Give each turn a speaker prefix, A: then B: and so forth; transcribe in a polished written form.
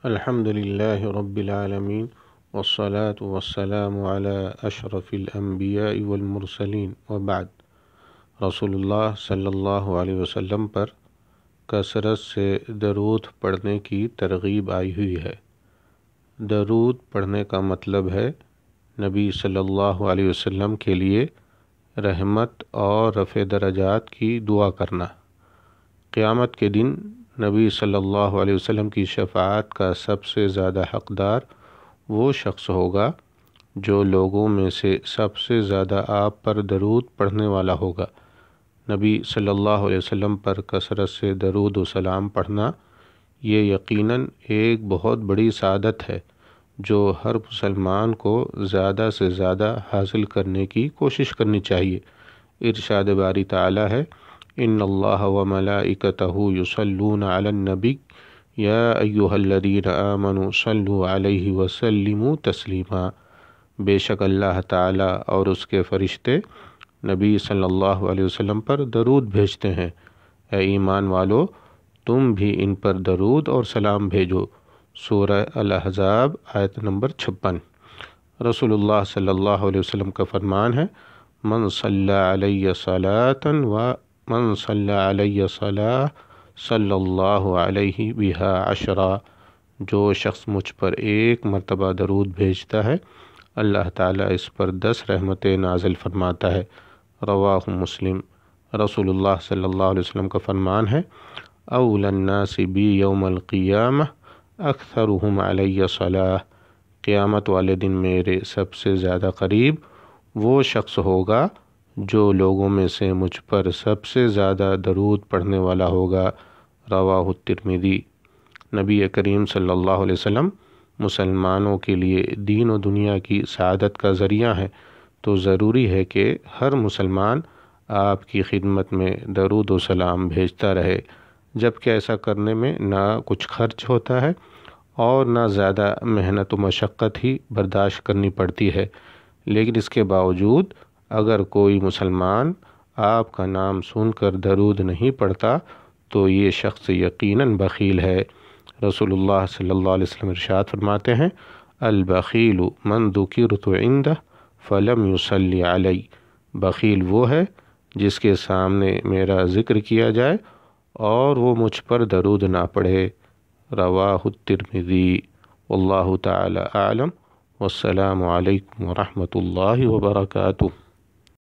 A: الحمد لله رب العالمين والصلاة والسلام على أشرف الأنبياء والمرسلين وبعد۔ رسول اللہ صلی اللہ علیہ وسلم پر کثرت سے درود پڑھنے کی ترغیب آئی ہوئی ہے۔ درود پڑھنے کا مطلب ہے نبی صلی اللہ علیہ وسلم کے لیے رحمت اور رفع درجات کی دعا کرنا۔ قیامت کے دن نبی صلی اللہ علیہ وسلم کی شفاعت کا سب سے زیادہ حقدار وہ شخص ہوگا جو لوگوں میں سے سب سے زیادہ آپ پر درود پڑھنے والا ہوگا۔ نبی صلی اللہ علیہ وسلم پر کثرت سے درود و سلام پڑھنا یہ یقیناً ایک بہت بڑی سعادت ہے جو ہر مسلمان کو زیادہ سے زیادہ حاصل کرنے کی کوشش کرنی چاہیے۔ ارشاد باری تعالی ہے، ان اللہ وملائکتہ یصلون علی النبی یا ایھا الذین آمنوا صلوا علیہ وسلموا تسلیما۔ بے شک اللہ تعالی اور اس کے فرشتے نبی صلی اللہ علیہ وسلم پر درود بھیجتے ہیں۔ اے ایمان والو، تم بھی ان پر درود اور سلام بھیجو۔ سورہ الاحزاب آیت نمبر 56۔ رسول اللہ صلی اللہ علیہ وسلم کا فرمان ہے، من صلی علیہ صلاۃ و من صلی علیہ صلاۃ صلی اللہ علیہ بہا عشرا۔ جو شخص مجھ پر ایک مرتبہ درود بھیجتا ہے اللہ تعالیٰ اس پر 10 رحمتیں نازل فرماتا ہے۔ رواہ مسلم۔ رسول اللہ صلی اللہ علیہ وسلم کا فرمان ہے، اولی الناس بی یوم القیامہ اکثرہم علیہ صلاۃ۔ قیامت والے دن میرے سب سے زیادہ قریب وہ شخص ہوگا جو لوگوں میں سے مجھ پر سب سے زیادہ درود پڑھنے والا ہوگا۔ رواہ الترمذی۔ نبی کریم صلی اللہ علیہ وسلم مسلمانوں کے لیے دین و دنیا کی سعادت کا ذریعہ ہے، تو ضروری ہے کہ ہر مسلمان آپ کی خدمت میں درود و سلام بھیجتا رہے، جبکہ ایسا کرنے میں نہ کچھ خرچ ہوتا ہے اور نہ زیادہ محنت و مشقت ہی برداشت کرنی پڑتی ہے۔ لیکن اس کے باوجود اگر کوئی مسلمان آپ کا نام سن کر درود نہیں پڑھتا تو یہ شخص یقیناً بخیل ہے۔ رسول اللہ صلی اللہ علیہ وسلم ارشاد فرماتے ہیں، البخیل من ذکرت عنده فلم یصلی علی۔ بخیل وہ ہے جس کے سامنے میرا ذکر کیا جائے اور وہ مجھ پر درود نہ پڑھے۔ رواہ الترمذی۔ واللہ تعالی اعلم، والسلام علیکم ورحمۃ اللہ وبرکاتہ۔